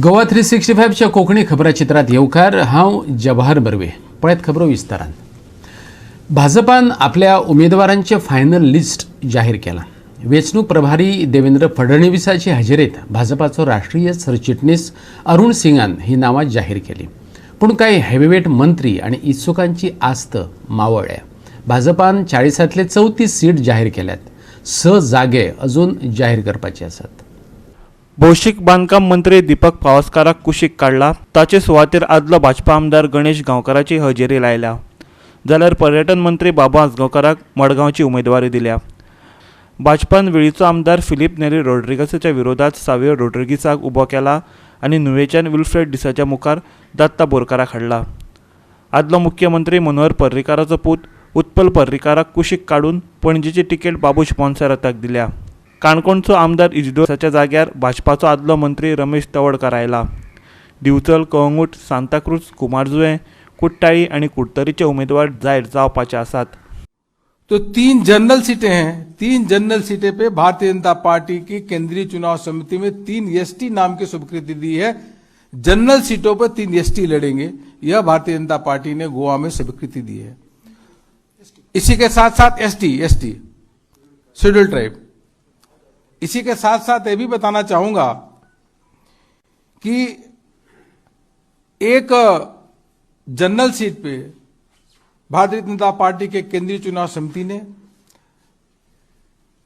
गोवा 365च्या कोकणी खबराचित्रात येवकार हांव जवाहर बर्वे. पळयत खबरो विस्तारान. भाजपान आपल्या उमेदवारांचे फायनल लिस्ट जाहीर केला. वेचणूक प्रभारी देवेंद्र फडणवीसाची हजेरेत भाजपाचो राष्ट्रीय सरचिटणीस अरुण सिंगान ही नावां जाहीर केली. पूण कांय हेवीवेट मंत्री आनी इत्सुकांची आस्त मावळ्ळ्या. भाजपान 40तले 34 सीट जाहीर केल्यात. 6 जागे अजून जाहीर करपाचे आसात. भौशीक बांदकाम मंत्री दीपक पावसकाराक कुशीक काढला. ताचे सुवातेर आदलो भाजपा आमदार गणेश गांवकाराची हजेरी लायल्या. जाल्यार पर्यटन मंत्री बाबू आसगांवकाराक मडगांवची उमेदवारी दिल्या. भाजपान वेळीचो आमदार फिलिप नेरी रोड्रिगसाच्या विरोधात सावियर रोड्रिगीसाक उबो केला आनी नुवेच्यान विल्फ्रेड डिसाच्या मुखार दत्ता बोरकाराक हाडला. आदलो मुख्यमंत्री मनोहर पर्रीकाराचो पूत उत्पल पर्रीकाराक कुशीक काडून पणजेची तिकेट बाबूश मोन्सेराताक दिल्या. काणकोणचो आमदार इजडोसाच्या जाग्यार भाजपाचो आदलो मंत्री रमेश तवडकार आयला. दिवचल, कळंगूट, सांताक्रूज, कुमारजुंवे, कुट्टाळी आणि कुट्टरीचे उमेदवार जाहीर जावपाचे आसात. तो 3 जनरल सीटें हैं. 3 जनरल सीटें पे भारतीय जनता पार्टी की केंद्रीय चुनाव समिति में 3 एसटी नाम की स्वीकृति दी है. जनरल सीटों पर 3 एसटी लड़ेंगे. यह भारतीय जनता पार्टी ने गोवा में स्वीकृति दी है. इसी के साथ साथ एसटी शेड्यूल ट्राइब. इसी के साथ साथ ये भी बताना चाहूंगा कि एक जनरल सीट पे भारतीय जनता पार्टी के केंद्रीय चुनाव समिति ने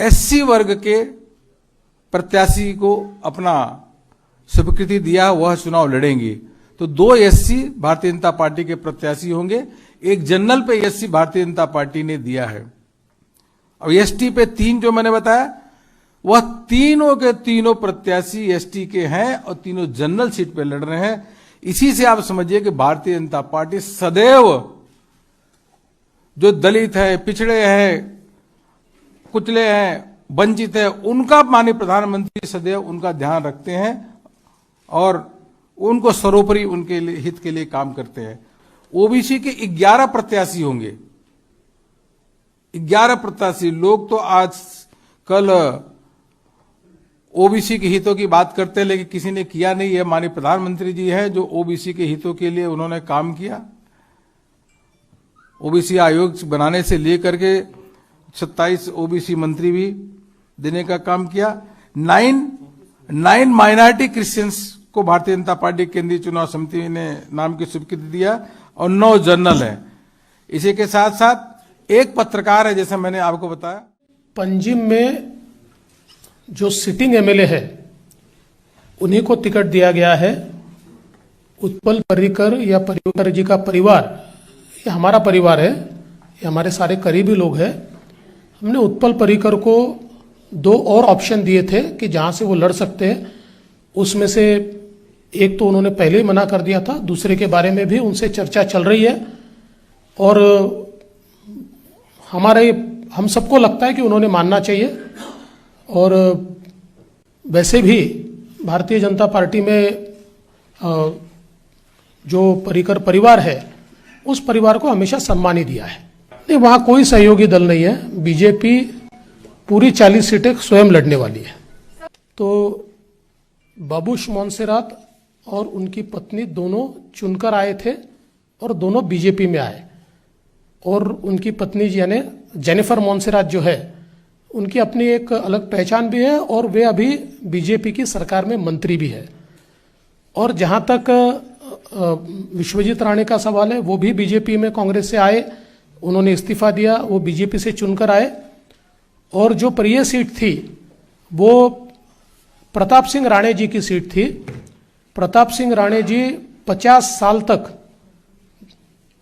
एससी वर्ग के प्रत्याशी को अपना स्वीकृति दिया. वह चुनाव लड़ेंगे. तो 2 एससी भारतीय जनता पार्टी के प्रत्याशी होंगे. एक जनरल पे एससी भारतीय जनता पार्टी ने दिया है. अब एसटी पे 3 जो मैंने बताया वह तीनों के तीनों प्रत्याशी एसटी के हैं और तीनों जनरल सीट पे लड़ रहे हैं. इसी से आप समझिए कि भारतीय जनता पार्टी सदैव जो दलित है, पिछड़े हैं, कुचले हैं, वंचित है, उनका माननीय प्रधानमंत्री सदैव उनका ध्यान रखते हैं और उनको सर्वोपरि उनके हित के लिए काम करते हैं. ओबीसी के 11 प्रत्याशी होंगे. 11 प्रत्याशी. लोग तो आज कल ओबीसी के हितों की बात करते हैं, लेकिन किसी ने किया नहीं. है माननीय प्रधानमंत्री जी है जो ओबीसी के हितों के लिए उन्होंने काम किया. ओबीसी आयोग बनाने से लेकर के 27 ओबीसी मंत्री भी देने का काम किया. 9 माइनॉरिटी क्रिश्चियंस को भारतीय जनता पार्टी केंद्रीय चुनाव समिति ने नाम की स्वीकृति दिया और 9 जनरल है. इसी के साथ साथ एक पत्रकार है, जैसे मैंने आपको बताया. पंजिम में जो सिटिंग एमएलए है उन्हीं को टिकट दिया गया है. उत्पल पर्रीकर या पर्रीकर जी का परिवार, ये हमारा परिवार है, ये हमारे सारे करीबी लोग हैं. हमने उत्पल पर्रीकर को 2 और ऑप्शन दिए थे कि जहां से वो लड़ सकते हैं. उसमें से एक तो उन्होंने पहले ही मना कर दिया था. दूसरे के बारे में भी उनसे चर्चा चल रही है और हम सबको लगता है कि उन्होंने मानना चाहिए. और वैसे भी भारतीय जनता पार्टी में जो पर्रीकर परिवार है उस परिवार को हमेशा सम्मान ही दिया है. नहीं, वहाँ कोई सहयोगी दल नहीं है. बीजेपी पूरी 40 सीटें स्वयं लड़ने वाली है. तो बाबूश मोन्सेरात और उनकी पत्नी दोनों चुनकर आए थे और दोनों बीजेपी में आए. और उनकी पत्नी यानी जेनिफर मोन्सेरात जो है उनकी अपनी एक अलग पहचान भी है और वे अभी बीजेपी की सरकार में मंत्री भी है. और जहां तक विश्वजीत राणे का सवाल है, वो भी बीजेपी में कांग्रेस से आए, उन्होंने इस्तीफा दिया, वो बीजेपी से चुनकर आए. और जो प्रिय सीट थी वो प्रताप सिंह राणे जी की सीट थी. प्रताप सिंह राणे जी 50 साल तक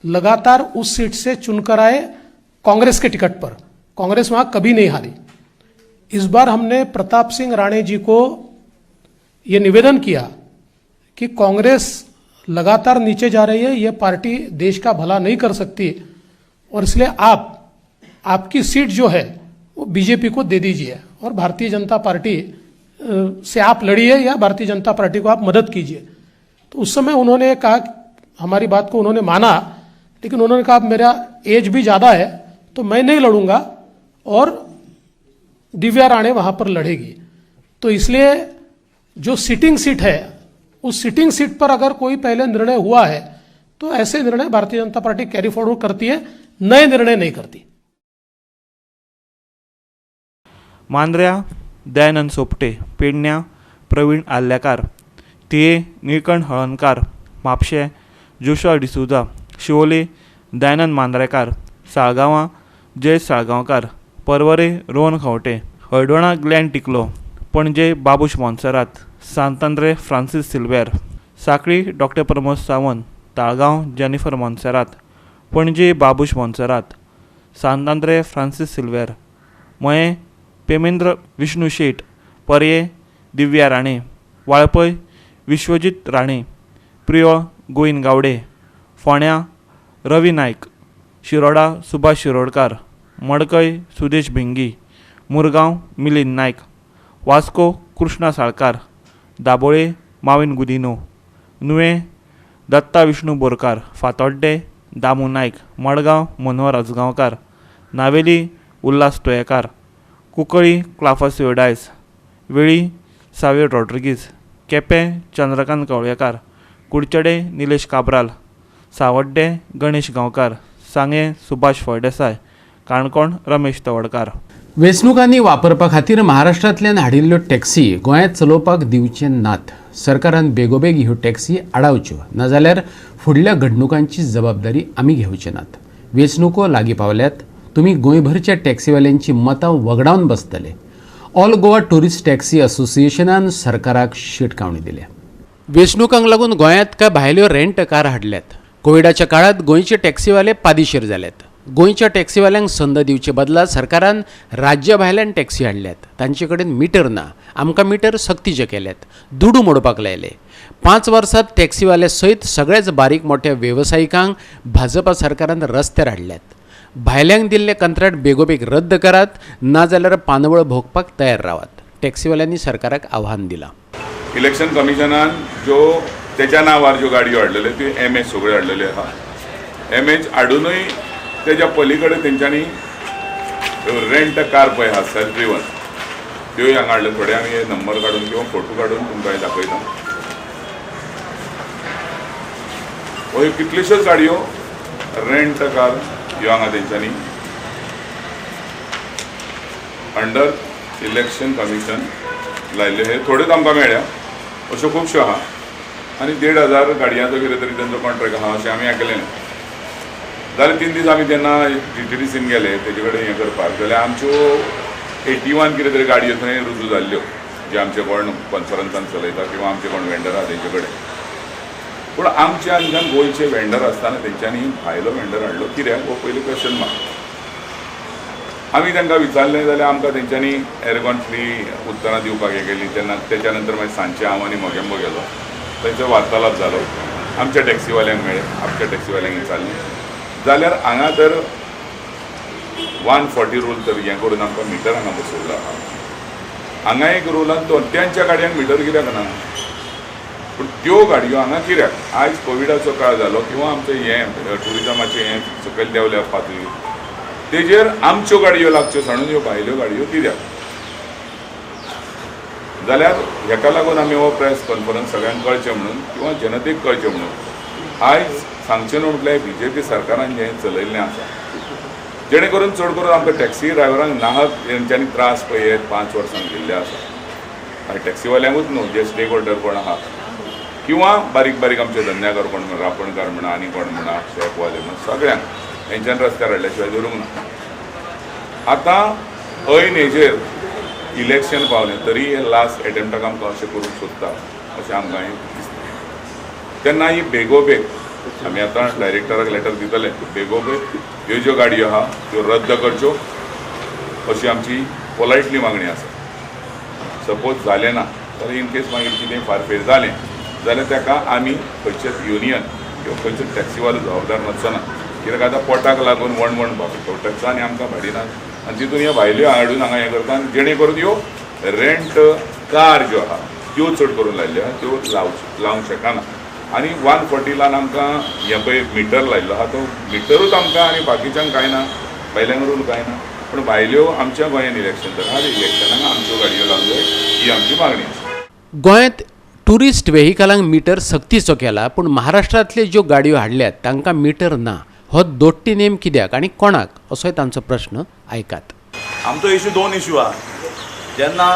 लगातार उस सीट से चुनकर आए कांग्रेस के टिकट पर. कांग्रेस वहां कभी नहीं हारी. इस बार हमने प्रताप सिंह राणे जी को यह निवेदन किया कि कांग्रेस लगातार नीचे जा रही है, यह पार्टी देश का भला नहीं कर सकती और इसलिए आपकी सीट जो है वो बीजेपी को दे दीजिए और भारतीय जनता पार्टी से आप लड़िए या भारतीय जनता पार्टी को आप मदद कीजिए. तो उस समय उन्होंने कहा, हमारी बात को उन्होंने माना, लेकिन उन्होंने कहा मेरा एज भी ज्यादा है तो मैं नहीं लड़ूंगा और दिव्या राणे वहां पर लड़ेगी. तो इसलिए जो सिटिंग सीट है उस सिटिंग सीट पर अगर कोई पहले निर्णय हुआ है तो ऐसे निर्णय भारतीय जनता पार्टी कैरी फॉरवर्ड करती है, नए निर्णय नहीं करती। मांद्र्या दयानंद सोपटे, पेडण्या प्रवीण आल्लेकार, तिये निळकंठ हळणकार, म्हापशे जोशुआ डिसुजा, शिवोले दयानंद मांद्रेकार, साळगांवां जय साळगांवकार, परवरे रोहन खंवटे, हळडोणा ग्लॅन टिकलो, पणजे बाबूश मोन्सेरात, सांतांद्रे फ्रांसीस सिल्वेर, साखळी डॉक्टर प्रमोद सावंत, ताळगांव जेनिफर मोन्सेरात, पणजे बाबूश मोन्सेरात, सांतांद्रे फ्रांसीस सिल्वेर, मये पेमेंद्र विष्णू शेट, परये दिव्या राणे, वाळपय विश्वजीत राणे, प्रियो गोविंद गावडे, फोण्या रवी नायक, शिरोडा सुभाष शिरोडकार, मडकय सुदेश भिंगी, मुरगांव मिलिंद नायक, वास्को कृष्णा साळकार, दाबोळे माविन गुदिनो, नुवें दत्ता विष्णू बोरकार, फातोड्डे दामू नायक, मडगांव मनोहर आजगांवकार, नावेली उल्हास तोयेकार, कुंकळी क्लाफस वेडायस, वेळी सावेर रॉड्रिगीज, केपें चंद्रकांत कवळेकार, कुडचडे निलेश काब्राल, सावड्डे गणेश गांवकार, सांगे सुभाष फळदेसाय, काणकोण रमेश तवडकार. वेंचणुकांनी वापरपा खातीर महाराष्ट्रांतल्यान हाडिल्ल्यो टॅक्सी गोंयांत चलोवपाक दिवचे नात. सरकारान बेगोबेग ह्यो टॅक्सी आडावच्यो, नाजाल्यार फुडल्या घडणुकांची जबाबदारी आमी घेवचे नात. वेंचणुको लागीं पावल्यात, तुमी गोंयभरच्या टॅक्सीवाल्यांची मतां वगडावन बसतले. ऑल गोवा टुरिस्ट टॅक्सी असोसिएशनान सरकाराक शिटकावणी दिल्या. वेंचणुकांक लागून गोंयांत काय भायल्यो रेंट कार हाडल्यात. कोविडाच्या काळात गोंयचे टॅक्सीवाले पादेशीर जाल्यात. गोंयच्या टॅक्सीवाल्यांक संद दिवचे बदला सरकारान राज्या भायल्यान टॅक्सी हाडल्यात. तांचे कडेन मिटर ना, आमकां मिटर सक्तीचे केल्यात, दुडू मोडपाक लायले. 5 वर्सांत टॅक्सीवाले सयत सगळेच बारीक मोठ्या वेवसायिकांक भाजपा सरकारान रस्त्यार हाडल्यात. भायल्यांक दिल्ले कंत्राट बेगोबेग रद्द करात, नाजाल्यार पानवळ भोगपाक तयार रावात. टॅक्सीवाल्यांनी सरकाराक आव्हान दिलां. इलेक्शन कमिशनान ज्यो तेच्या नांवार ज्यो गाडयो हाडलेल्यो त्यो MH सगळ्यो हाडलेल्यो आहा. MH हाडूनय तेच्या पलीकडे तेंच्यांनी रेंट कार पळय आहा सेल्फ ड्रिवन त्योय हांगा हाडल्यो. थोडे आमी हे नंबर काडून किंवा फोटो काडून तुमकां दाखयता. ह्यो कितल्योश्योच गाडयो रेंट कार ह्यो हांगा तेंच्यांनी अंडर इलेक्शन कमिशन लायल्यो. हे थोड्योच आमकां मेळ्ळ्या, अश्यो खुबश्यो आहा. आनी 1,500 गाडयांचो कितें तरी तेंचो कॉन्ट्रॅक्ट आहा अशें आमी आयकलें. जाल्यार 3 दीस आमी जेन्ना GTDCन गेले तेजे कडेन हें करपाक, जाल्यार आमच्यो 81 कितें तरी गाडयो थंय रुजू जाल्ल्यो, जे आमचे कोण कॉन्फरन्सान चलयता किंवा आमचे कोण वेंडर आहा तेंचे कडेन. पूण आमच्या हांगाच्यान गोंयचे वेंडर आसतना तेंच्यांनी भायलो वेंडर हाडलो कित्याक, हो पयलीं क्वेश्चन मार्क. आमी तांकां विचारलें जाल्यार आमकां तेंच्यांनी एरगॉन्टली उतरां दिवपाक हे केलीं. तेन्ना तेच्या नंतर मागीर सांजचे हांव आनी मोगेंबो गेलो, थंयचो वार्तालाप जालो. आमच्या टॅक्सीवाल्यांक मेळ्ळे, आमच्या टॅक्सीवाल्यांक विचारलें जाल्यार हांगा तर 140 रूल तर हें करून आमकां मिटर हांगा बसयल्लो आहा. हांगा एक रुलान तो त्यांच्या गाडयांक मिटर कित्याक ना, पूण त्यो गाडयो हांगा कित्याक. आयज कोविडाचो काळ जालो किंवा आमचें हें टुरिजमाचें हें सकयल देंवल्या पातळी, तेजेर आमच्यो गाडयो लागच्यो सांडून ह्यो भायल्यो गाडयो कित्याक. जाल्यार हेका लागून आमी हो प्रेस कॉन्फरन्स सगळ्यांक कळचें म्हणून किंवा जनतेक कळचें म्हणून आयज सांगचें न्हू म्हटल्यार BJP सरकारान जें चलयल्लें आसा, जेणे करून चड करून आमकां टॅक्सी ड्रायव्हरांक नाहक तेंच्यांनी त्रास पळय 5 वर्सांक दिल्ले आसा. आनी टॅक्सीवाल्यांकूच न्हू, जे स्टेक होल्डर कोण आहा किंवा बारीक बारीक आमचे धंद्याकार कोण म्हणा, रापणकार म्हणा, आनी कोण म्हणा, शेफवाले म्हणा, सगळ्यांक तेंच्यान रस्त्यार हाडल्या शिवाय धरूंक ना. आतां ऐन हेजेर इलेक्शन पावलें तरी हे लास्ट एटेम्प्टाक आमकां अशें करूंक सोदता अशें आमकां दिसता. तेन्ना ही बेगोबेग आमी आतां डायरेक्टराक लेटर दितले, बेगोबेग ह्यो ज्यो गाडयो आहा त्यो रद्द करच्यो अशी आमची पोलायटली मागणी आसा. सपोज जालें ना जाल्यार इन केस मागीर कितें फारफेर जालें जाल्यार ताका आमी खंयचेच युनियन किंवा खंयचेच टॅक्सीवालो जबाबदार नासचो ना. कित्याक आतां पोटाक लागून वण टॅक्सां आनी आमकां भाडीनात आनी तितून ह्यो भायल्यो हाडून हांगा हें करता. आनी जेणे करून ह्यो रेंट कार ज्यो आहा त्यो चड करून लायल्यो आहा, त्यो लावंक शकना. आनी 140 आमकां हें पळय मिटर लायिल्लो आहा, तो मिटरूच आमकां आनी बाकीच्यांक कांय ना, भायल्यांक रूल कांय ना. पूण भायल्यो आमच्या गोंयांत इलेक्शन तर आहा, इलेक्शनाक आमच्यो गाडयो लावंक जाय ही आमची मागणी आसा. गोंयांत टुरिस्ट व्हेहिकलांक मिटर सक्तीचो केला, पूण महाराष्ट्रांतले ज्यो गाडयो हाडल्यात तांकां मिटर ना. हो दोट्टी नेम कित्याक आनी कोणाक, असोय तांचो प्रश्न. आयकात. आमचो इश्यू दोन इश्यू आहा. जेन्ना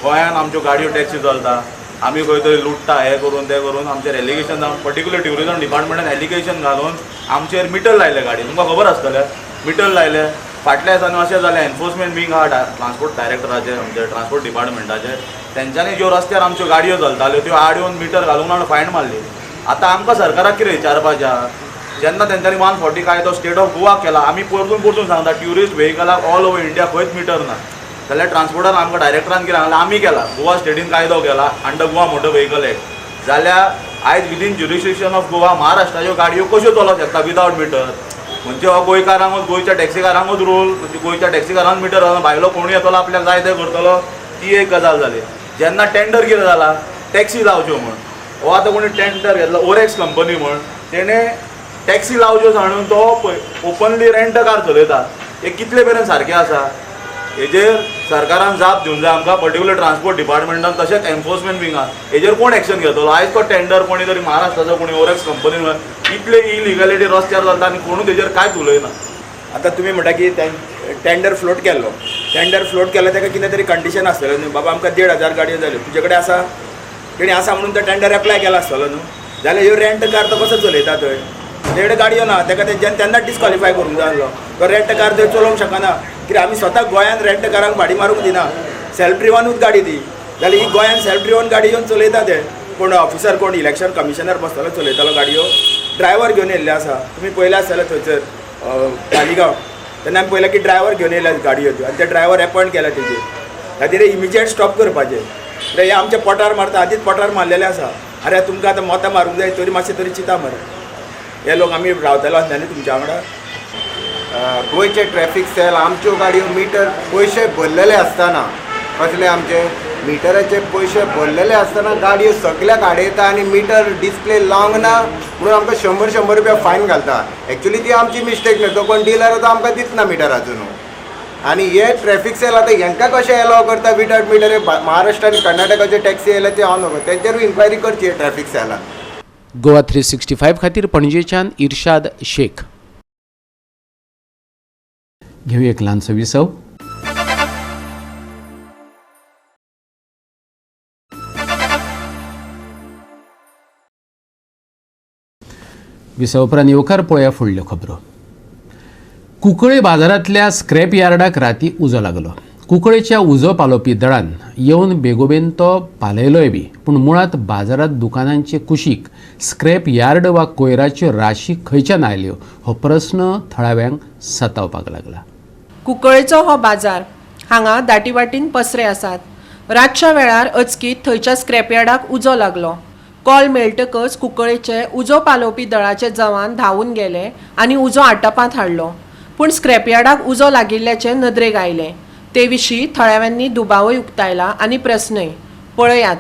गोंयांत आमच्यो गाडयो टॅक्सी चलता, आमी खंय तरी लुट्टा, हें करून तें करून आमचेर एलिगेशन जावन, पर्टिक्युलर ट्युरिजम डिपार्टमेंटान एलिगेशन घालून आमचेर मिटर लायले गाडी. तुमकां खबर आसतलें, मिटर लायले. फाटल्या दिसांनी अशें जालें, एनफोर्समेंट विंग आहा ट्रान्सपोर्ट डायरेक्टराचे, आमचे ट्रान्सपोर्ट डिपार्टमेंटाचे, तेंच्यांनी ज्यो रस्त्यार आमच्यो गाडयो चलताल्यो त्यो आड येवन मिटर घालून आनी फायन मारली. आतां आमकां सरकाराक कितें विचारपाचें आहा? जेन्ना तेंच्यांनी 140 कायदो स्टेट ऑफ गोवा केला, आमी परतून सांगता ट्युरिस्ट व्हेहिकलाक ऑल ओवर इंडिया खंयच मिटर ना. जाल्यार ट्रान्सपोर्टान आमकां डायरेक्टरान कितें सांगलें, आमी केला, गोवा स्टेटीन कायदो केला under Goa motor vehicle act. जाल्यार आयज विदीन ज्युरिस्डिक्शन ऑफ गोवा महाराष्ट्राच्यो गाडयो कश्यो चलोवंक शकता विदावट मिटर? म्हणजे हो गोंयकारांकूच, गोंयच्या टॅक्सीकारांकूच रूल, म्हणजे गोंयच्या टॅक्सीकारांक मिटर घालून भायलो कोणूय येतलो आपल्याक जाय तें करतलो, ती एक गजाल जाली. जेन्ना टेंडर कितें जाला, टॅक्सी लावच्यो म्हण, हो आतां कोणी टेंडर घेतलो ओरेक्स कंपनी म्हण, तेणे टॅक्सी लावच्यो सांगून तो ओपनली रेंट कार चलयता. हे कितले मेरेन सारकें आसा? हेजेर सरकारान जाप दिवंक जाय आमकां, पर्टिक्युलर ट्रान्सपोर्ट डिपार्टमेंटान, तशेंच एनफोर्समेंट विंगान. हेजेर कोण एक्शन घेतलो? आयज तो टेंडर कोणी तरी महाराष्ट्राचो कोणी ओरेक्स कंपनीन इतले इलिगॅलिटी रस्त्यार चलता आनी कोणूच हेजेर कांयच उलयना. आतां तुमी म्हणटा की टेंडर फ्लोट केल्लो, टेंडर फ्लोट केलो तेका कितें तरी कंडिशन आसतलें न्हू. बाबा आमकां 1,500 गाडयो जाल्यो, तुजे कडेन आसा, तेणी आसा म्हणून तो टेंडर एप्लाय केला आसतलो न्हू. जाल्यार ह्यो रेंट कार तो कसो चलयता थंय? तेजे कडेन गाडयो ना, तेका तेन्नाच डिस्क्वॉलिफाय करूंक जाय आसलो. तो रेंट कार थंय चलोवंक शकना, कित्याक आमी स्वता गोंयांत रेंट कारांक भाडी मारूंक दिना. सेल्फ ड्रिवनूच गाडी दी. जाल्यार ही गोंयांत सेल्फ ड्रिवन गाडी येवन चलयता ते कोण ऑफिसर, कोण इलेक्शन कमिशनर बसतलो चलयतालो गाडयो. ड्रायव्हर घेवन येयल्ले आसा, तुमी पळयलें आसतलें थंयसर तालिगांव. तेन्ना आमी पळयलें की ड्रायव्हर घेवन येयल्या गाडयो त्यो, आनी ते ड्रायव्हर अपॉयंट केला तेजेर. खातीर इमिजिएट स्टॉप करपाचें. तर हे आमचे पोटार मारता, आदींच पोटार मारलेले आसा. अरे तुमकां आतां मोतां मारूंक जाय तरी मातशें तरी चिंता मरे. हे लोक आमी रावतलो आसले न्ही तुमच्या वांगडा. गोंयचे ट्रॅफिक सेल आमच्यो गाडयो मिटर पयशे भरलेले आसतना, कसले आमचे मिटराचे पयशे भरलेले आसतना गाडयो सगळ्याक आडयता आनी मिटर डिस्प्ले लावंक ना म्हणून आमकां 100 रुपया फायन घालता. एक्चुली ती आमची मिस्टेक न्हू, तो कोण डिलर तो आमकां दितना मिटराचो न्हू. आनी हे ट्रॅफिक सेल आतां हांकां कशें एलाव करता विदाउट मिटर? महाराष्ट्र आनी कर्नाटकाचे टॅक्सी येयले ते हांव नको, तेंचेरूय इन्क्वायरी करची ट्रॅफिक सेलान. गोवा 365 खातीर पणजेच्यान इर्शाद शेख. घेवया एक ल्हानसो विसव. विसव उपरांत येवकार पळोवया फुडल्यो खबरो. कुंकळे बाजारांतल्या स्क्रॅप यार्डाक राती उजो लागलो. कुंकळेच्या उजो पालोवपी दळान येवन बेगोबेन तो पालयलोय बी, पूण मुळात बाजारांत दुकानांचे कुशीक स्क्रॅप यार्ड वा कोयराच्यो राशी खंयच्यान आयल्यो हो प्रस्न थळाव्यांक सतावपाक लागला. कुंकळेचो हो बाजार, हांगा दाटीवाटीन पसरे आसात. रातच्या वेळार अचकीत थंयच्या स्क्रॅपयार्डाक उजो लागलो. कॉल मेळटकच कुंकळेचे उजो पालोवपी दळाचे जवान धांवून गेले आनी उजो आटोपांत हाडलो. पूण स्क्रॅपयार्डाक उजो लागिल्ल्याचे नदरेक आयले. ते विशीं थळाव्यांनी दुबावूय उक्तायला आनी प्रस्नय. पळयात.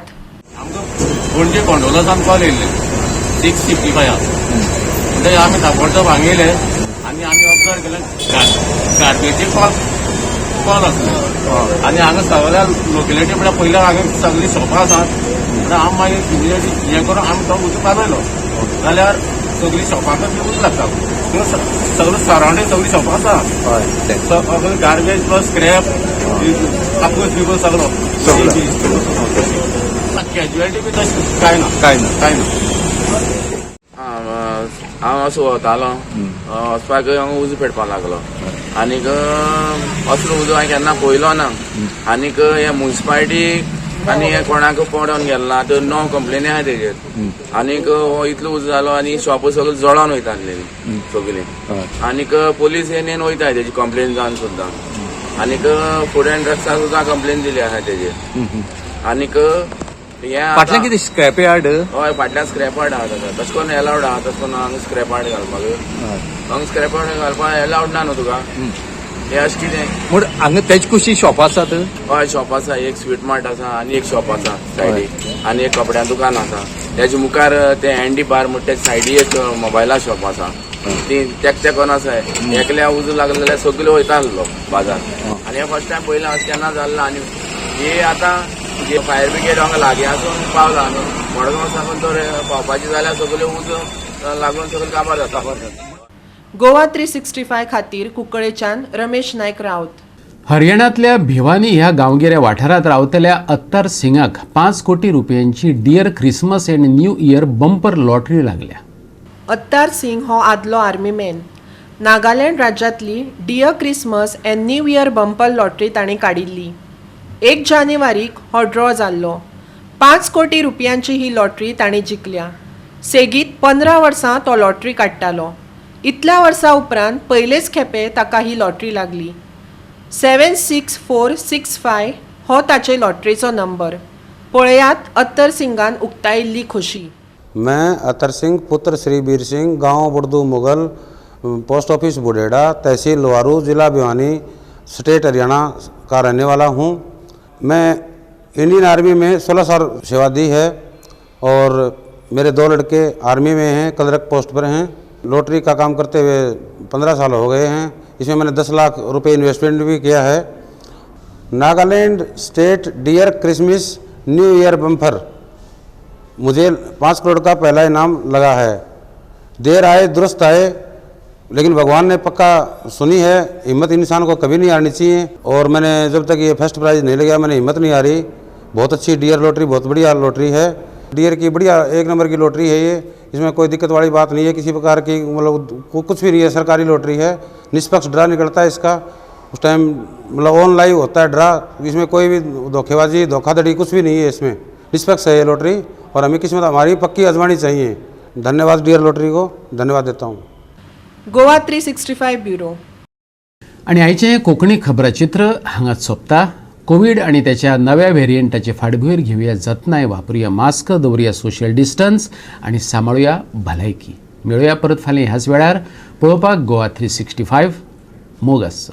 पणजे कोंडोलासान कॉल येयल्ले 6:55 म्हणजे आमी ताबडतोब हांगा येयले आनी आमी ऑब्जर्व केलें गार्बेजी कॉल आसले आनी हांगा सगळ्या लोकेलिटी म्हळ्यार पयल्या हांगा सगळीं शॉपां आसात. म्हणल्यार आमी मागीर इमिजिएटली हें करून आमी तो उजो पालयलो. जाल्यार सगळीं शॉपांकच उजो लागता. सगळं सरावंडींग सगळीं शॉपां आसा. गार्बेज प्लस स्क्रॅप कापूस बिपूस सगळो कॅज्युअलिटी बी तशी कांय ना. हांव असो वतालो वचपाक हांगा उजो पेटपाक लागलो आनीक असलो उजो हांवें केन्ना पळयलो ना. आनीक हे म्युनिसिपालिटी आनी हे कोणाक पडोन गेलना तर नो कंप्लेनी आहा तेजेर. आनीक हो इतलो उजो जालो आनी शॉप सगळी जळोन वयता आसलेली सगळी. आनीक पुलीस येवन वयता तेजी कंप्लेन जावन सुद्दां. आनीक फूड एंड ड्रग्साक सुद्दां कंप्लेन दिली आहा तेजेर. आनीक फाटल्यान कितें स्क्रॅप यार्ड? हय फाटल्यान स्क्रॅप यार्ड आहा. तशें करून एलावड आहा. तशें करून हांगा स्क्रॅप यार्ड घालपाक हांगा स्क्रॅप यार्ड घालपाक एलावड ना न्हू तुका. हे अशें कितें म्हण हांगा तेजे कुशी शॉप आसात? हय शॉप आसा. एक स्वीट मार्ट आसा आनी एक शॉप आसा सायडीक आनी एक कपड्या दुकान आसा. तेजे मुखार ते हँडी बार म्हणटा सायडीक एक मोबायला शॉप आसा. ती तेकून आसा. एकल्या उजो लागलो जाल्यार सगळ्यो वयता आसलो बाजार. आनी हे फर्स्ट टायम पयलें अशें केन्ना जाल्लो. आनी हे आतां तुगे फायर ब्रिगेड हांगा लागीं आसून पावला न्हू मडगांव साकून तर पावपाचें जाल्यार सगळें उजो लागून सगळें काबार जाता. गोवा 365 खातीर कुंकळेच्यान रमेश नायक रावत. हरियाणातल्या भिवानी ह्या गांवगिऱ्या वाठारात रावतल्या अत्तार सिंगाक 5 कोटी रुपयांची dear Christmas and New Year bumper lottery लागल्या. अत्तार सिंग हो आदलो आर्मी मॅन. नागालँड राज्यांतली dear Christmas and New Year bumper lottery ताणें काडिल्ली. 1 जानेवारीक हो ड्रॉ जाल्लो. 5 कोटी रुपयांची ही लॉटरी ताणें जिखल्या. सेगीत 15 वर्सां तो लॉटरी काडटालो. इतल्या वर्सां उपरांत पयलेच खेपे ताका ही लॉटरी लागली. 76465 हो ताचे लॉटरीचो नंबर. पळयात अत्तर सिंगान उक्तायिल्ली खोशी. मैं अतर सिंह पुत्र श्री वीर सिंह, गांव बुर्दू मुगल, पोस्ट ऑफिस बुढ़ेड़ा, तहसील लोहारू, जिला भिवानी, स्टेट हरियाणा का रहने वाला हूं। मैं इंडियन आर्मी में 16 साल सेवा दी है और मेरे 2 लड़के आर्मी में हैं, कलरक पोस्ट पर हैं। लॉटरी का काम करते हुए 15 साल हो गए हैं। इसमें मैंने 10 लाख रुपए इन्वेस्टमेंट भी किया है। Nagaland state dear Christmas New Year bumper, मुझे 5 करोड़ का पहला इनाम लगा है। देर आए दुरुस्त आए, लेकिन भगवान ने पक्का सुनी है। हिम्मत इंसान को कभी नहीं हारनी चाहिए और मैंने जब तक ये फर्स्ट प्राइज़ नहीं लगा मैंने हिम्मत नहीं हारी। बहुत अच्छी डियर लॉटरी, बहुत बढ़िया लॉटरी है। डियर की बढ़िया 1 नंबर की लॉटरी है ये। इसमें कोई दिक्कत वाली बात नहीं है, किसी प्रकार की मतलब कुछ भी नहीं है। सरकारी लॉटरी है, निष्पक्ष ड्रा निकलता है इसका। उस टाइम मतलब ऑन लाइव होता है ड्रा, इसमें कोई भी धोखेबाजी धोखाधड़ी कुछ भी नहीं है। इसमें निष्पक्ष है ये लॉटरी और हमें किस्मत हमारी पक्की आजमानी चाहिए। धन्यवाद डियर लॉटरी को, धन्यवाद देता हूँ। गोवा 365 ब्युरो. आणि आयचे कोकणी खबराचित्र हांगाच सोंपता. कोविड आणि त्याच्या नव्या व्हेरियंटाचे फाटभुंयेर घेवया जतनाय, वापरुया मास्क, दवरुया सोशल डिस्टन्स आणि सांबाळुया भलायकी. मेळुया परत फाल्यां ह्याच वेळार. पळोवपाक गोवा 365 मोग आसचो.